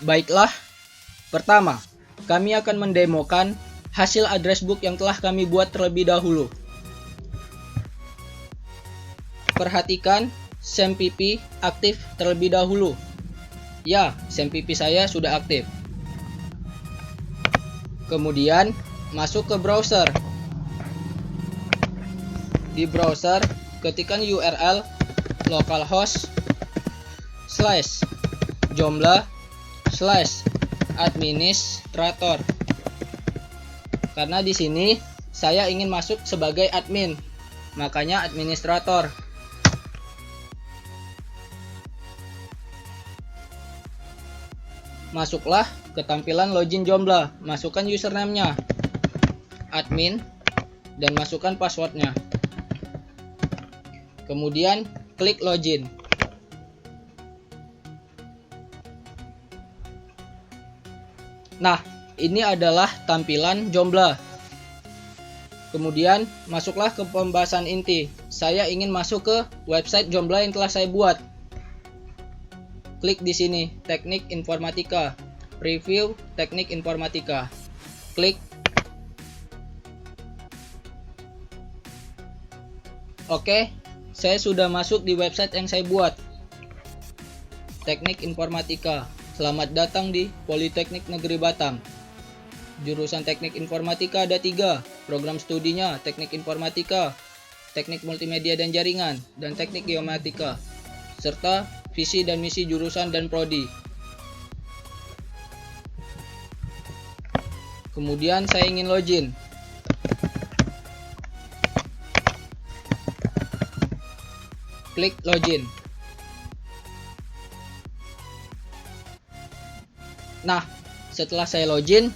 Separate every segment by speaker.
Speaker 1: Baiklah, pertama, kami akan mendemokan hasil address book yang telah kami buat terlebih dahulu. Perhatikan, SAMPP aktif terlebih dahulu. Ya, SAMPP saya sudah aktif. Kemudian, masuk ke browser. Di browser, ketikkan URL localhost /joomla/administrator. Karena di sini saya ingin masuk sebagai admin, makanya administrator. Masuklah ke tampilan login Joomla, masukkan username-nya, admin, dan masukkan passwordnya. Kemudian klik login. Nah, ini adalah tampilan Joomla. Kemudian masuklah ke pembahasan inti. Saya ingin masuk ke website Joomla yang telah saya buat. Klik di sini, Teknik Informatika, Preview Teknik Informatika. Klik. Oke, saya sudah masuk di website yang saya buat. Teknik Informatika. Selamat datang di Politeknik Negeri Batam. Jurusan Teknik Informatika ada 3. Program studinya Teknik Informatika, Teknik Multimedia dan Jaringan, dan Teknik Geomatika. Serta visi dan misi jurusan dan prodi. Kemudian saya ingin login. Klik login. Nah, setelah saya login,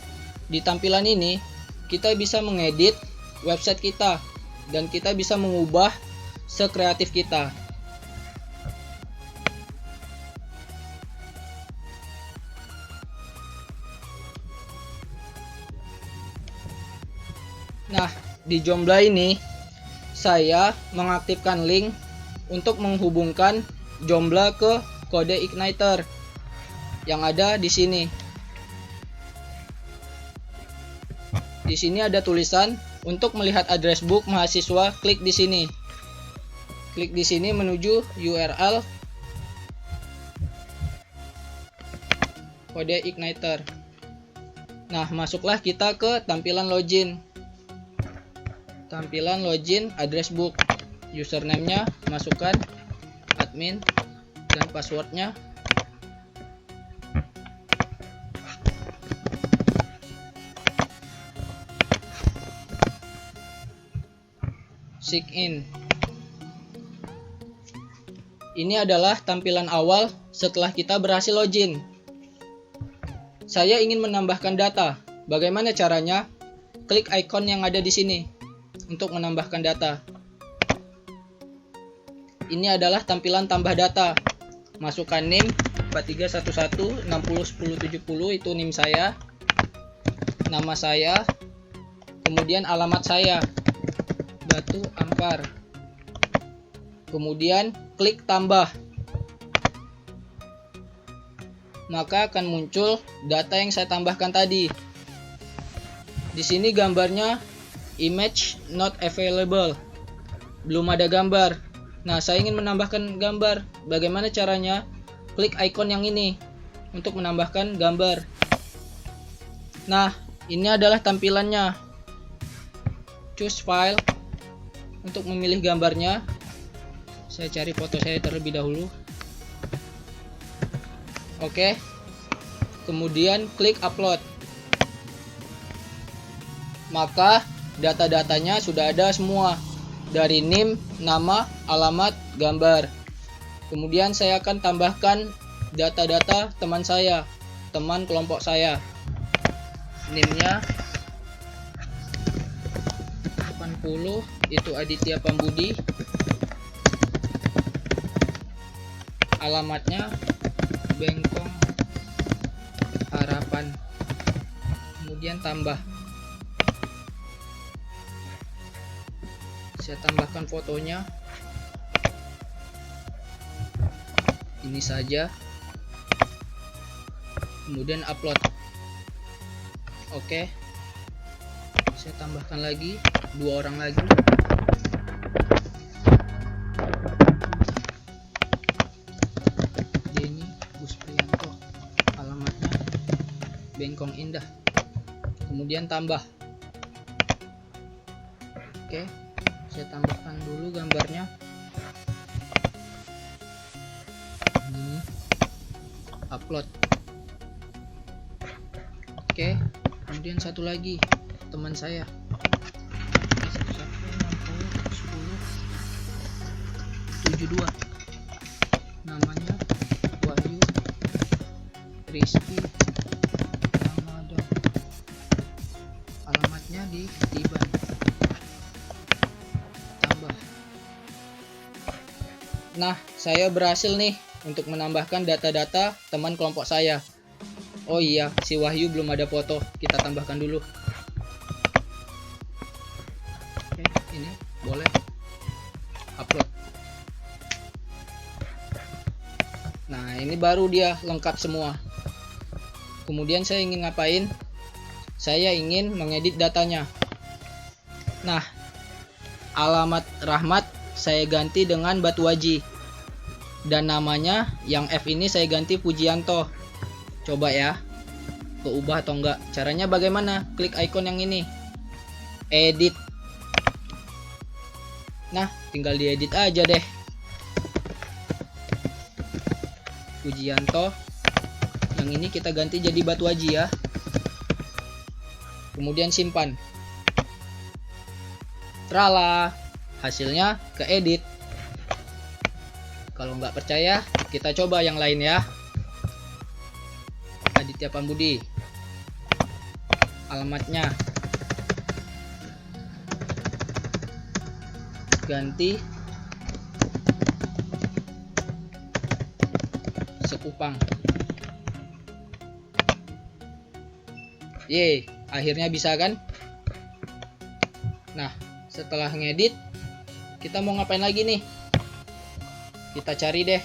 Speaker 1: di tampilan ini kita bisa mengedit website kita dan kita bisa mengubah sekreatif kita. Nah, di Joomla ini saya mengaktifkan link untuk menghubungkan Joomla ke kode Igniter yang ada di sini. Di sini ada tulisan untuk melihat address book mahasiswa, klik di sini. Klik di sini menuju URL kode Igniter. Nah, masuklah kita ke tampilan login. Tampilan login address book. Username-nya masukkan admin dan passwordnya. Sign in. Ini adalah tampilan awal setelah kita berhasil login. Saya ingin menambahkan data. Bagaimana caranya? Klik icon yang ada di sini untuk menambahkan data. Ini adalah tampilan tambah data. Masukkan NIM 4311 60 10 70, itu NIM saya, nama saya, kemudian alamat saya, Batu Ampar. Kemudian klik tambah. Maka akan muncul data yang saya tambahkan tadi. Di sini gambarnya image not available. Belum ada gambar. Nah, saya ingin menambahkan gambar. Bagaimana caranya? Klik icon yang ini untuk menambahkan gambar. Nah, ini adalah tampilannya. Choose file untuk memilih gambarnya. Saya cari foto saya terlebih dahulu. Oke. Kemudian klik upload. Maka data-datanya sudah ada semua. Dari NIM, nama, alamat, gambar. Kemudian saya akan tambahkan data-data teman saya, teman kelompok saya. NIM-nya 80, itu Aditya Pambudi. Alamatnya Bengkong Harapan. Kemudian tambah. Saya tambahkan fotonya. Ini saja. kemudian upload. Oke, saya tambahkan lagi 2 orang lagi. Denny Busprianto, alamatnya Bengkong Indah, kemudian tambah. Oke, saya tambahkan dulu gambarnya. Ini upload. Oke, kemudian satu lagi teman saya, 10 namanya Wahyu Rizky Ramadan, alamatnya di Tiban, tambah. Nah, saya berhasil nih untuk menambahkan data-data teman kelompok saya. Oh iya, si Wahyu belum ada foto, kita tambahkan dulu. Oke, ini boleh upload. Nah, ini baru dia lengkap semua. Kemudian saya ingin ngapain? Saya ingin mengedit datanya. Nah, alamat Rahmat saya ganti dengan Batuaji, dan namanya yang F ini saya ganti Pujianto. Coba ya, keubah atau enggak. Caranya bagaimana? Klik icon yang ini, edit. Nah, tinggal diedit aja deh. Pujianto, yang ini kita ganti jadi Batuaji ya. Kemudian simpan. Trala, hasilnya keedit. Kalau nggak percaya, kita coba yang lain ya. Aditya Pambudi, alamatnya ganti Sekupang. Yeay, akhirnya bisa kan? Nah, setelah ngedit, kita mau ngapain lagi nih? Kita cari deh.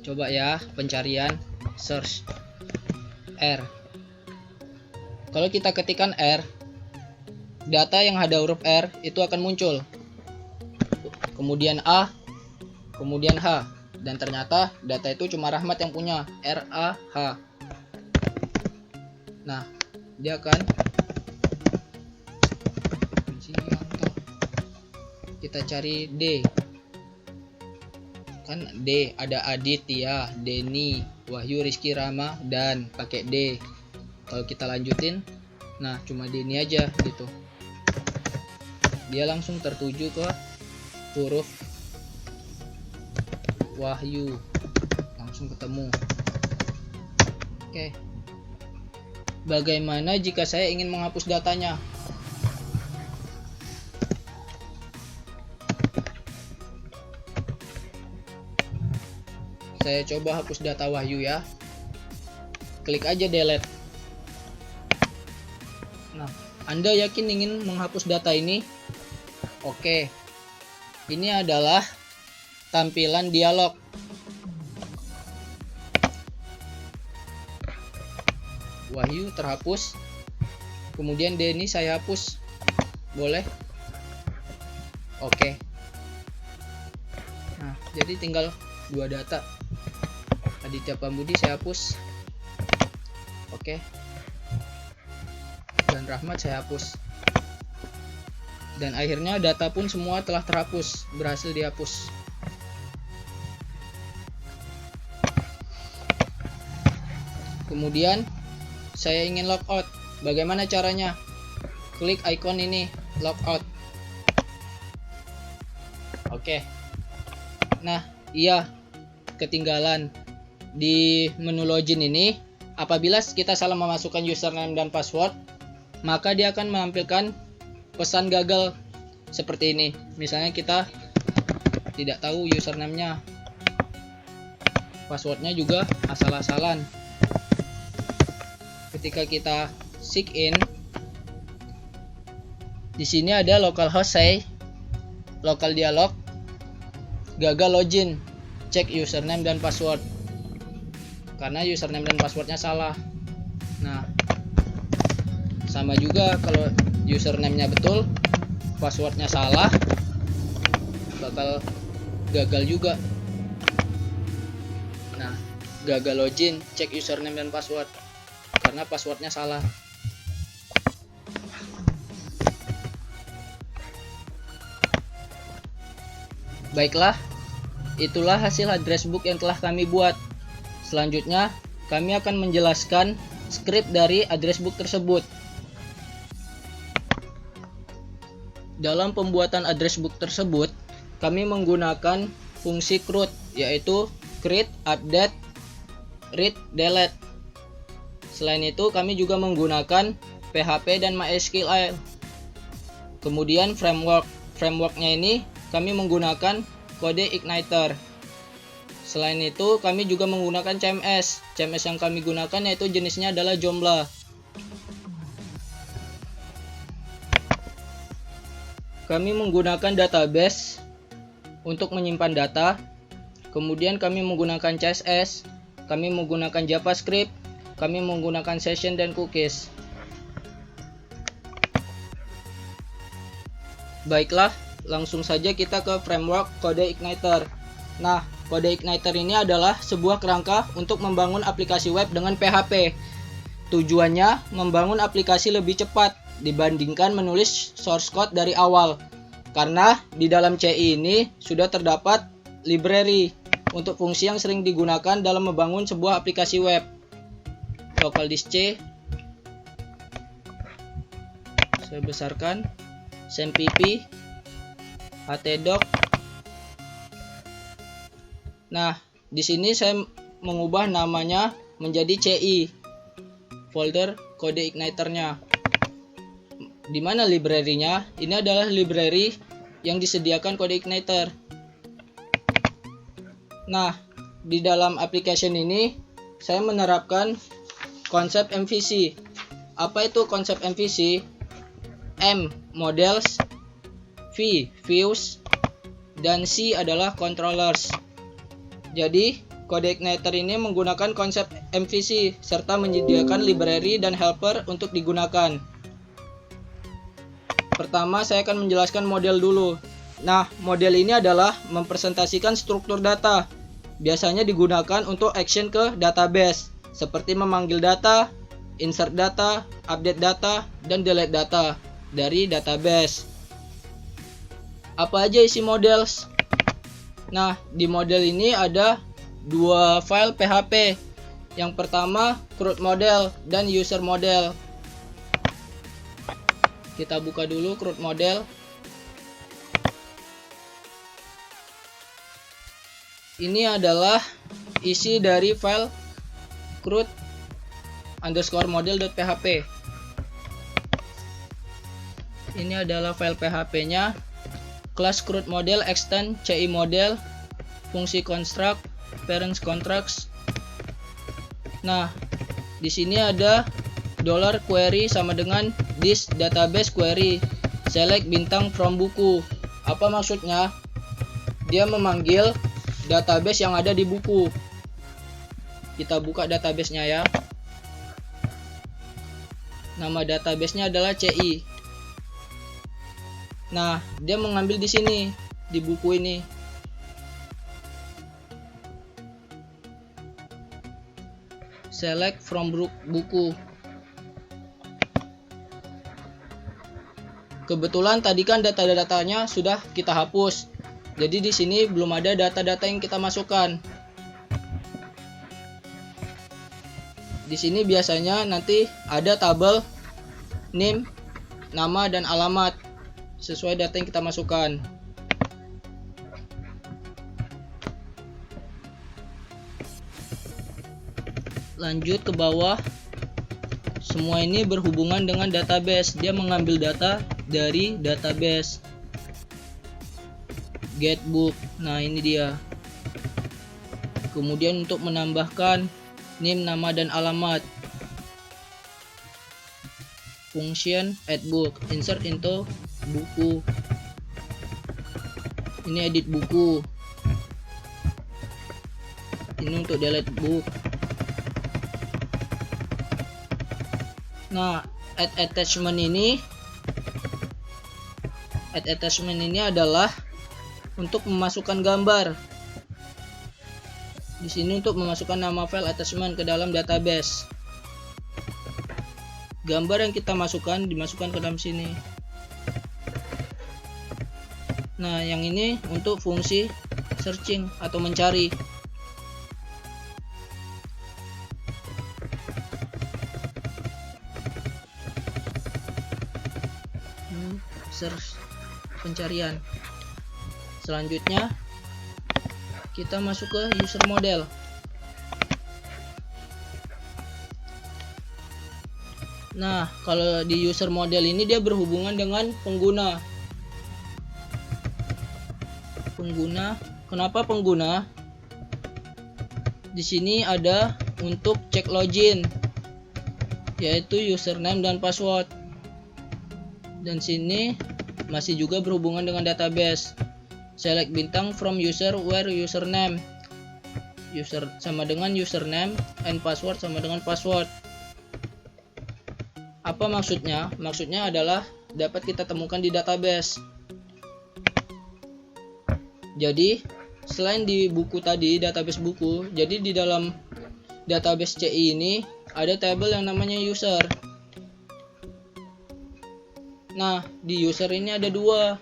Speaker 1: Coba ya, pencarian, search R. Kalau kita ketikkan R, data yang ada huruf R itu akan muncul. Kemudian A, kemudian H, dan ternyata data itu cuma Rahmat yang punya, RAH. Nah, dia akan kita cari D. Kan D ada Aditya, Denny, Wahyu, Rizky, Rama, dan pakai D. Kalau kita lanjutin, nah cuma Denny aja gitu. Dia langsung tertuju ke huruf Wahyu, langsung ketemu. Oke. Bagaimana jika saya ingin menghapus datanya? Saya coba hapus data Wahyu ya. Klik aja delete. Nah, Anda yakin ingin menghapus data ini? Oke. Ini adalah tampilan dialog. Wahyu terhapus. Kemudian Denny saya hapus. Boleh? Oke. Nah, jadi tinggal 2 data. Aditya Pambudi saya hapus. Oke. Dan Rahmat saya hapus. Dan akhirnya data pun semua telah terhapus, berhasil dihapus. Kemudian saya ingin logout. Bagaimana caranya? Klik icon ini, logout. Oke. Nah, iya, ketinggalan di menu login ini. Apabila kita salah memasukkan username dan password, maka dia akan menampilkan pesan gagal seperti ini. Misalnya kita tidak tahu username-nya, passwordnya juga asal-asalan. Ketika kita sign in, di sini ada localhost say, local dialog, gagal login, cek username dan password. karena username dan passwordnya salah. Nah, sama juga kalau username-nya betul, passwordnya salah, bakal gagal juga. Nah, gagal login, cek username dan password karena passwordnya salah. Baiklah, itulah hasil address book yang telah kami buat. Selanjutnya, kami akan menjelaskan script dari address book tersebut. Dalam pembuatan address book tersebut, kami menggunakan fungsi CRUD, yaitu create, update, read, delete. Selain itu, kami juga menggunakan PHP dan MySQL. Kemudian frameworknya ini kami menggunakan kode Igniter. Selain itu, kami juga menggunakan CMS. CMS yang kami gunakan yaitu jenisnya adalah Joomla. Kami menggunakan database untuk menyimpan data. Kemudian kami menggunakan CSS, kami menggunakan JavaScript, kami menggunakan session dan cookies. Baiklah, langsung saja kita ke framework kode Igniter. Nah, kode Igniter ini adalah sebuah kerangka untuk membangun aplikasi web dengan PHP. Tujuannya membangun aplikasi lebih cepat dibandingkan menulis source code dari awal. Karena di dalam CI ini sudah terdapat library untuk fungsi yang sering digunakan dalam membangun sebuah aplikasi web. Local disk C. Saya besarkan. SMPP, htdoc. Nah, di sini saya mengubah namanya menjadi CI, folder kode Igniter-nya. Di mana library-nya? Ini adalah library yang disediakan kode Igniter. Nah, di dalam application ini saya menerapkan konsep MVC. Apa itu konsep MVC? M, models, V, views, dan C adalah controllers. Jadi, kode Igniter ini menggunakan konsep MVC serta menyediakan library dan helper untuk digunakan. Pertama, saya akan menjelaskan model dulu. Nah, model ini adalah mempresentasikan struktur data. Biasanya digunakan untuk action ke database, seperti memanggil data, insert data, update data, dan delete data dari database. Apa aja isi models? Nah, di model ini ada dua file PHP. Yang pertama CRUD model dan user model. Kita buka dulu CRUD model. Ini adalah isi dari file CRUD_model.php. Ini adalah file PHP-nya. Kelas CRUD model, extend, CI model, fungsi construct, parents contracts. Nah, di sini ada $query sama dengan this database query. Select bintang from buku. Apa maksudnya? Dia memanggil database yang ada di buku. Kita buka database-nya ya. Nama database-nya adalah CI. Nah, dia mengambil di sini, di buku ini. Select from buku. Kebetulan tadi kan data-datanya sudah kita hapus. Jadi di sini belum ada data-data yang kita masukkan. Di sini biasanya nanti ada tabel name, nama dan alamat sesuai data yang kita masukkan. Lanjut ke bawah. Semua ini berhubungan dengan database. Dia mengambil data dari database. Get book. Nah, ini dia. Kemudian untuk menambahkan name, nama dan alamat. Function add book, insert into buku. Ini edit buku. Ini untuk delete book. Nah, add attachment ini adalah untuk memasukkan gambar. Di sini untuk memasukkan nama file attachment ke dalam database. Gambar yang kita masukkan dimasukkan ke dalam sini. Nah, yang ini untuk fungsi searching atau mencari. Search, pencarian. Selanjutnya kita masuk ke user model. Nah, kalau di user model ini dia berhubungan dengan pengguna. Kenapa pengguna? Di sini ada untuk cek login, yaitu username dan password. Dan sini masih juga berhubungan dengan database. Select bintang from user where username. User sama dengan username and password sama dengan password. Apa maksudnya? Maksudnya adalah dapat kita temukan di database. Jadi, selain di buku tadi, database buku, jadi di dalam database CI ini ada tabel yang namanya user. Nah, di user ini ada dua,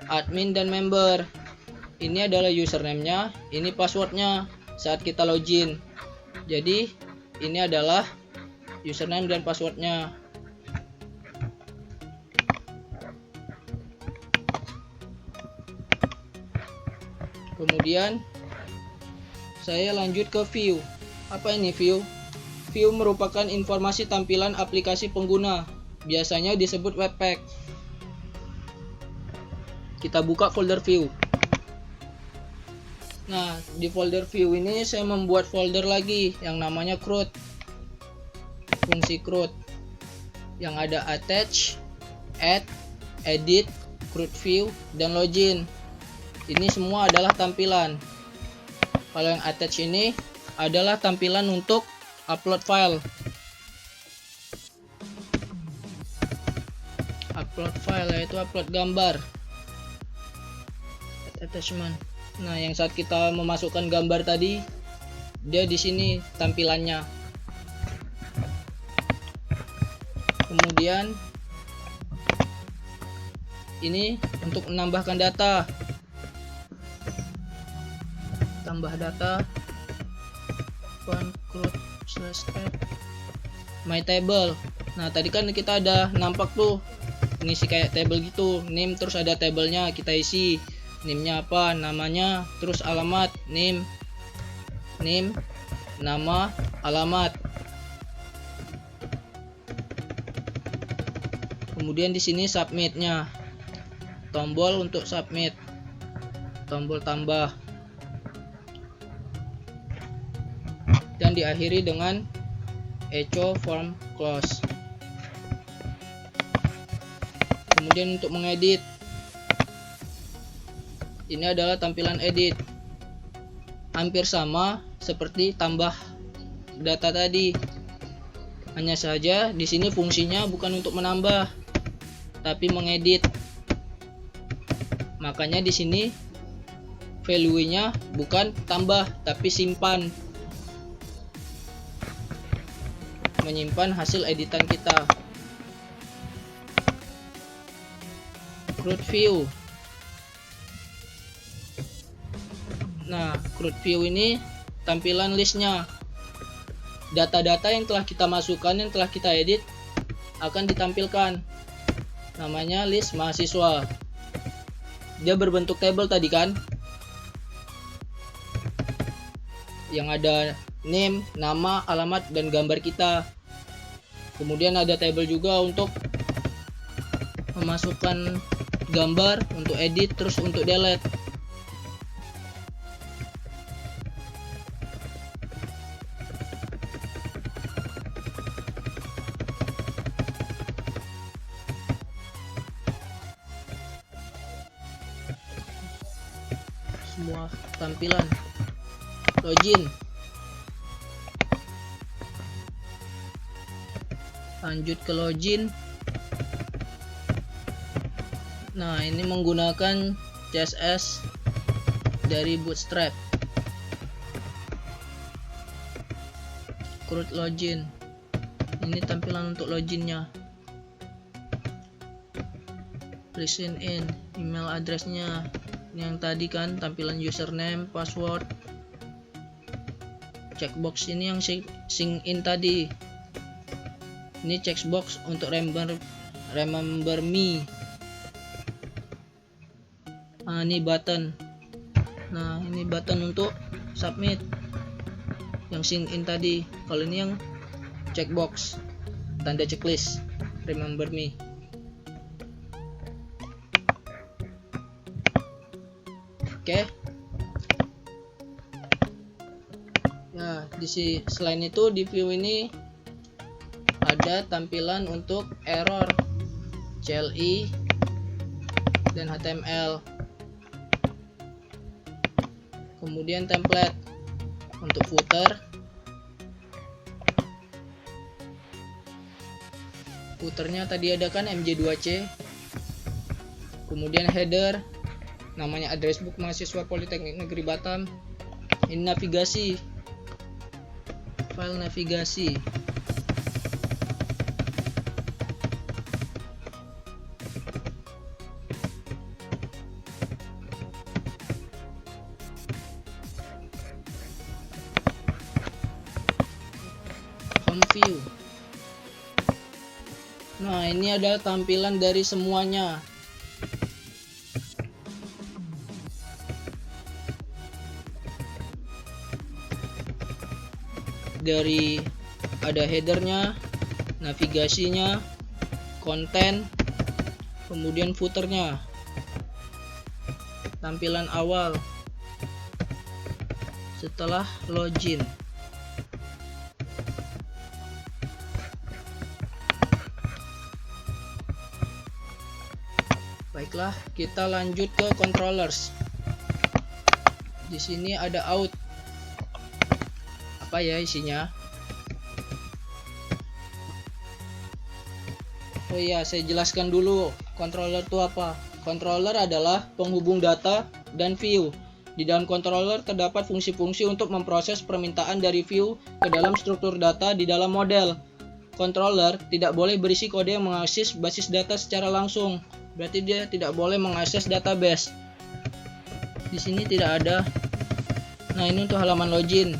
Speaker 1: admin dan member. Ini adalah username-nya, ini password-nya saat kita login. Jadi, ini adalah username dan password-nya. Kemudian, saya lanjut ke view. Apa ini view? View merupakan informasi tampilan aplikasi pengguna. Biasanya disebut webpack. Kita buka folder view. Nah, di folder view ini saya membuat folder lagi yang namanya CRUD. Fungsi CRUD yang ada attach, add, edit, CRUD view, dan login. Ini semua adalah tampilan. Kalau yang attach ini adalah tampilan untuk upload file. Upload file yaitu upload gambar. Attachment. Nah, yang saat kita memasukkan gambar tadi, dia di sini tampilannya. Kemudian ini untuk menambahkan data. Tambah data. My table. Nah, tadi kan kita ada nampak tuh ngisi kayak table gitu, name, terus ada tabelnya, kita isi name-nya apa, namanya, terus alamat, name, nama, alamat. Kemudian di sini submit-nya, tombol untuk submit, tombol tambah, dan diakhiri dengan echo form close. Kemudian untuk mengedit, ini adalah tampilan edit, hampir sama seperti tambah data tadi. Hanya saja di sini fungsinya bukan untuk menambah, tapi mengedit. Makanya di sini value-nya bukan tambah, tapi simpan. Menyimpan hasil editan kita. CRUD view. Nah, CRUD view ini tampilan listnya. Data-data yang telah kita masukkan, yang telah kita edit, akan ditampilkan. Namanya list mahasiswa. Dia berbentuk table tadi kan, yang ada name, nama, alamat, dan gambar kita. Kemudian ada table juga untuk memasukkan gambar, untuk edit, terus untuk delete. Semua tampilan. Login. Lanjut ke login. Nah, ini menggunakan CSS dari Bootstrap. Create login. Ini tampilan untuk loginnya. Please sign in. Email addressnya yang tadi kan, tampilan username, password. Checkbox ini yang sign in tadi. Ini checkbox untuk remember me. Nah, ini button. Nah, ini button untuk submit yang sign in tadi. Kalau ini yang checkbox, tanda checklist remember me. Oke. Nah, selain itu di view ini ada tampilan untuk error, CLI, dan HTML. Kemudian template untuk footer. Footernya tadi ada kan MJ2C. Kemudian header, namanya address book mahasiswa Politeknik Negeri Batam. Ini navigasi, file navigasi. View. Nah, ini adalah tampilan dari semuanya. Dari ada headernya, navigasinya, konten, kemudian footernya, tampilan awal setelah login. Baiklah, kita lanjut ke controllers. Di sini ada out. Apa ya isinya? Oh iya, saya jelaskan dulu. Controller itu apa? Controller adalah penghubung data dan view. Di dalam controller terdapat fungsi-fungsi untuk memproses permintaan dari view ke dalam struktur data di dalam model. Controller tidak boleh berisi kode yang mengakses basis data secara langsung. Berarti dia tidak boleh mengakses database. Di sini tidak ada. Nah, ini untuk halaman login.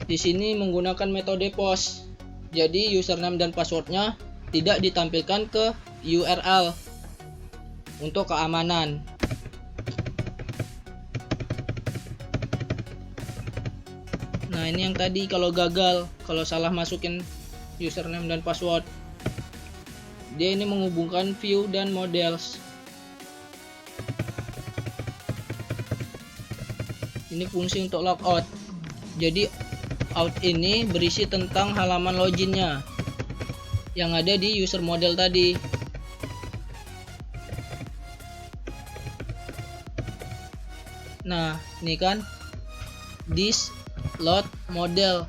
Speaker 1: Di sini menggunakan metode post. Jadi username dan passwordnya tidak ditampilkan ke URL untuk keamanan. Nah, ini yang tadi kalau gagal, kalau salah masukin username dan password, dia ini menghubungkan view dan models. Ini fungsi untuk logout. Jadi out ini berisi tentang halaman loginnya yang ada di user model tadi. Nah, ini kan this load model.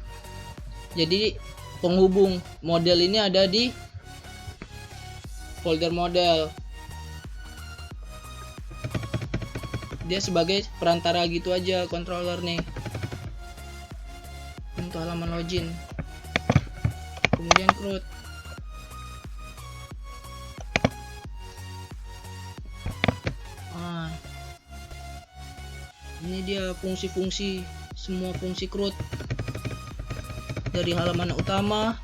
Speaker 1: Jadi penghubung model ini ada di folder model. Dia sebagai perantara gitu aja controller nih untuk halaman login. Kemudian root. Ini dia fungsi-fungsi, semua fungsi CRUD dari halaman utama,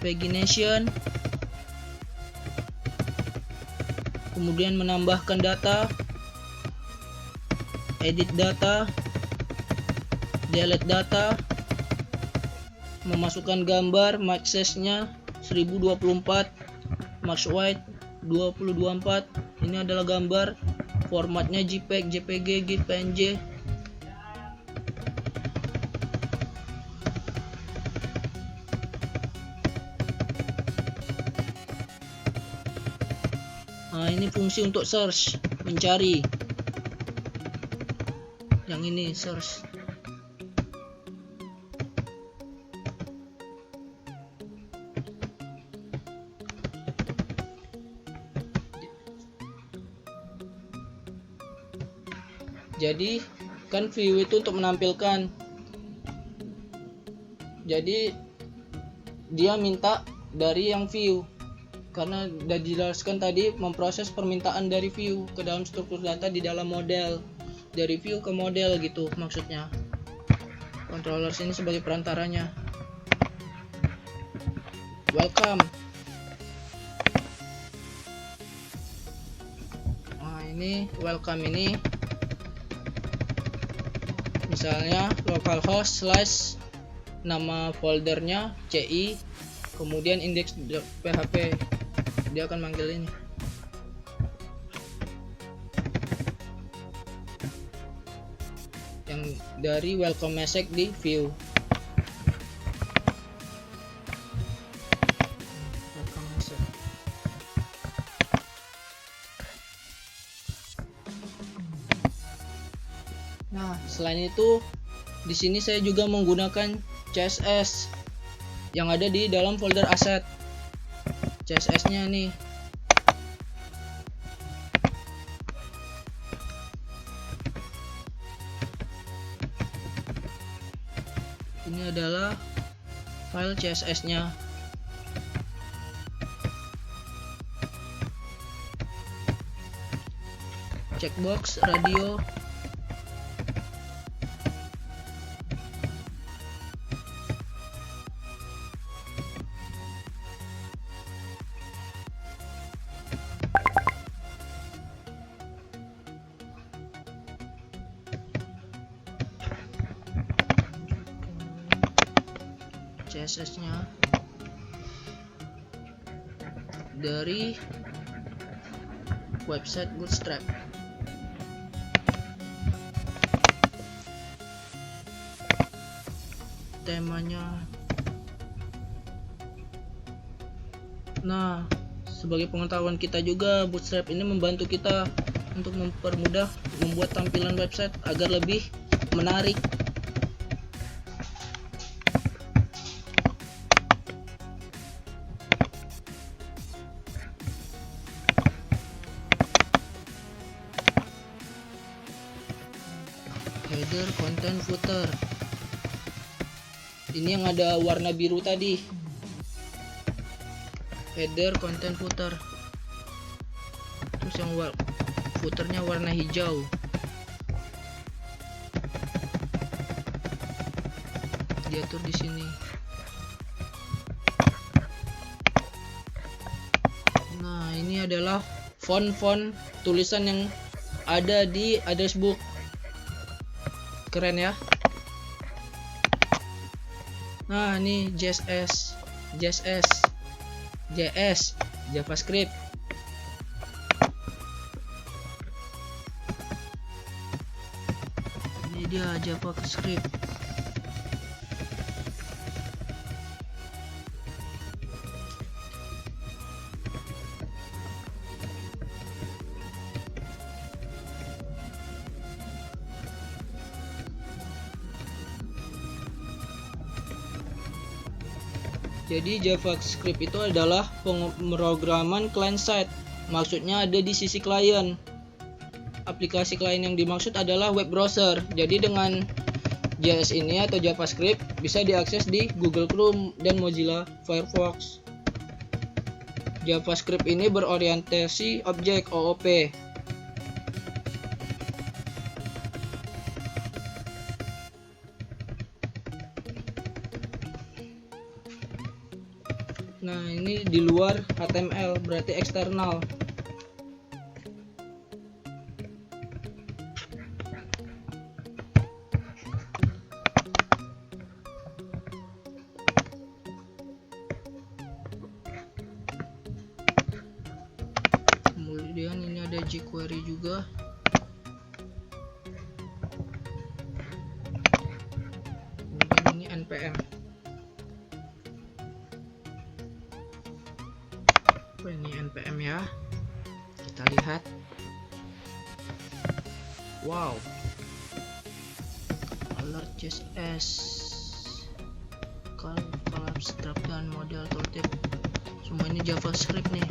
Speaker 1: pagination, kemudian menambahkan data, edit data, delete data, memasukkan gambar, max size-nya 1024, max width 2024. Ini adalah gambar, formatnya JPEG, JPG, GIF, PNG. Nah, ini fungsi untuk search, mencari. Yang ini search. Jadi kan view itu untuk menampilkan, jadi dia minta dari yang view, karena udah dijelaskan tadi memproses permintaan dari view ke dalam struktur data di dalam model, dari view ke model gitu maksudnya. Controller sini sebagai perantaranya. Welcome. Nah ini welcome ini misalnya localhost / nama foldernya ci, kemudian index.php, dia akan manggil ini. Yang dari welcome message di view. Welcome message. Nah, selain itu di sini saya juga menggunakan CSS yang ada di dalam folder asset. CSS-nya nih. Ini adalah file CSS-nya. Checkbox radio. CSS-nya dari website Bootstrap. Temanya. Nah, sebagai pengetahuan kita juga, Bootstrap ini membantu kita untuk mempermudah membuat tampilan website agar lebih menarik. Header, content, footer. Ini yang ada warna biru tadi. Header, content, footer. Terus yang footernya warna hijau. Diatur di sini. Nah, ini adalah font tulisan yang ada di address book. Keren ya. Nah, ini JS, JavaScript. Ini dia JavaScript. Jadi JavaScript itu adalah pemrograman client side, maksudnya ada di sisi klien. Aplikasi klien yang dimaksud adalah web browser. Jadi dengan JS ini atau JavaScript bisa diakses di Google Chrome dan Mozilla Firefox. JavaScript ini berorientasi objek OOP. Nah, ini di luar HTML, berarti eksternal. Kemudian ini ada jQuery juga. Kemudian ini npm. Ini npm ya, kita lihat. Wow, alert CSS, collapse dropdown model tooltip, semua ini JavaScript nih.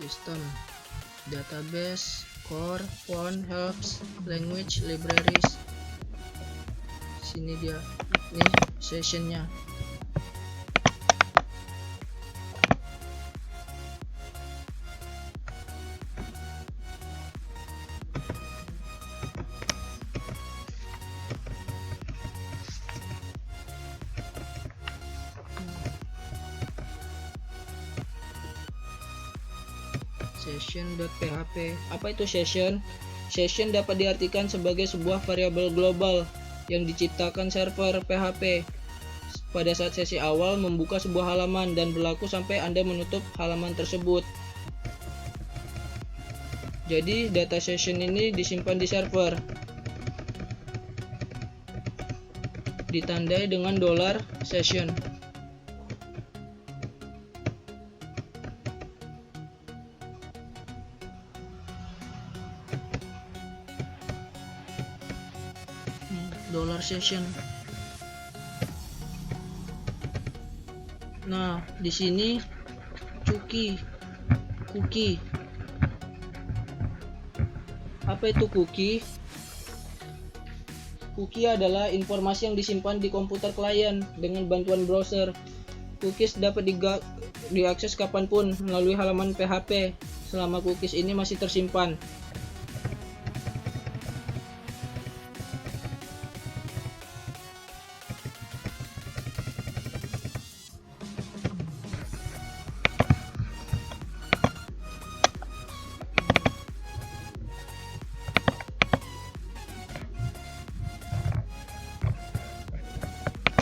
Speaker 1: System, Database, Core, Font, Helps, Language, Libraries. Sini dia, ini sessionnya. Session.php. Apa itu session? Session dapat diartikan sebagai sebuah variabel global yang diciptakan server PHP pada saat sesi awal membuka sebuah halaman dan berlaku sampai Anda menutup halaman tersebut. Jadi data session ini disimpan di server, ditandai dengan $session. $session. Nah, di sini cookie. Apa itu cookie? Cookie adalah informasi yang disimpan di komputer klien dengan bantuan browser. Cookies dapat diakses kapanpun melalui halaman PHP selama cookies ini masih tersimpan.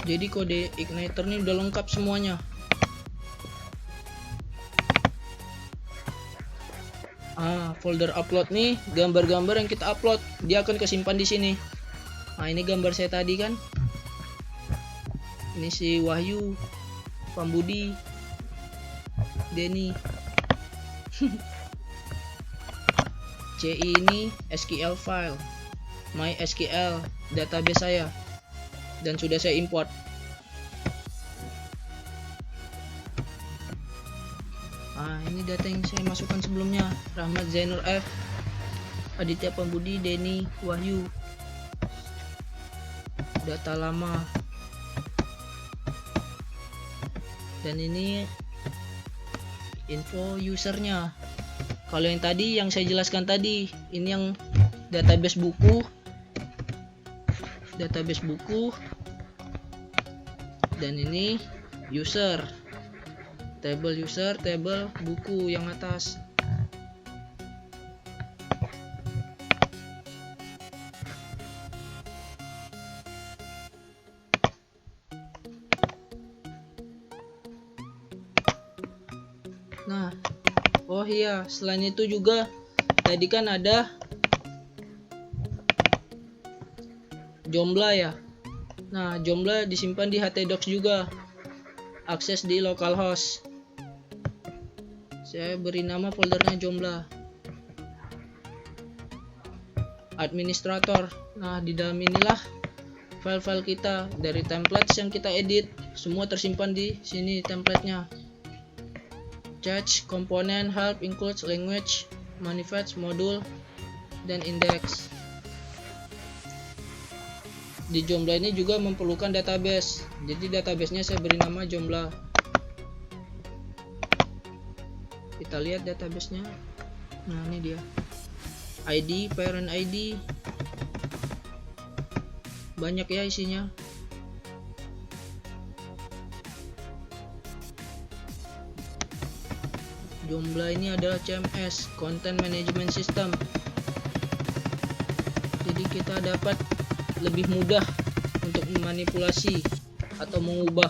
Speaker 1: Jadi kode igniter ini udah lengkap semuanya. Folder upload nih, gambar-gambar yang kita upload dia akan kesimpan di sini. Nah, ini gambar saya tadi kan. Ini si Wahyu, Pambudi, Denny. CI ini SQL file, MySQL database saya. Dan sudah saya import. Ini data yang saya masukkan sebelumnya. Rahmat Zainur F, Aditya Pambudi, Denny, Wahyu. Data lama. Dan ini info usernya. Kalau yang tadi yang saya jelaskan tadi, ini yang database buku. Dan ini user, table user, table buku yang atas. Nah, oh iya, selain itu juga tadi kan ada Joomla ya. Nah, Joomla disimpan di htdocs juga. Akses di localhost. Saya beri nama foldernya Joomla. Administrator. Nah, di dalam inilah file-file kita dari templates yang kita edit. Semua tersimpan di sini templatenya. Cache, komponen, help, includes, language, manifest, module, dan index. Di Joomla ini juga memerlukan database. Jadi databasenya saya beri nama Joomla. Kita lihat databasenya. Nah, ini dia. ID, parent ID. Banyak ya isinya. Joomla ini adalah CMS, Content Management System. Jadi kita dapat lebih mudah untuk memanipulasi atau mengubah.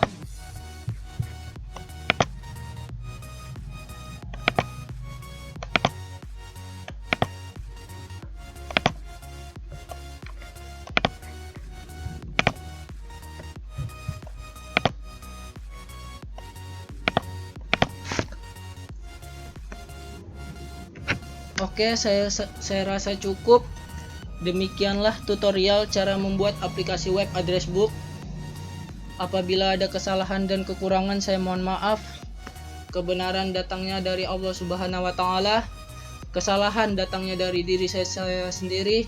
Speaker 1: Oke, saya rasa cukup. Demikianlah tutorial cara membuat aplikasi web address book. Apabila ada kesalahan dan kekurangan, saya mohon maaf. kebenaran datangnya dari Allah Subhanahu wa taala, kesalahan datangnya dari diri saya sendiri.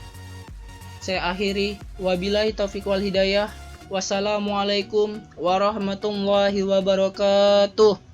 Speaker 1: Saya akhiri, wabillahi taufiq wal hidayah. Wassalamualaikum warahmatullahi wabarakatuh.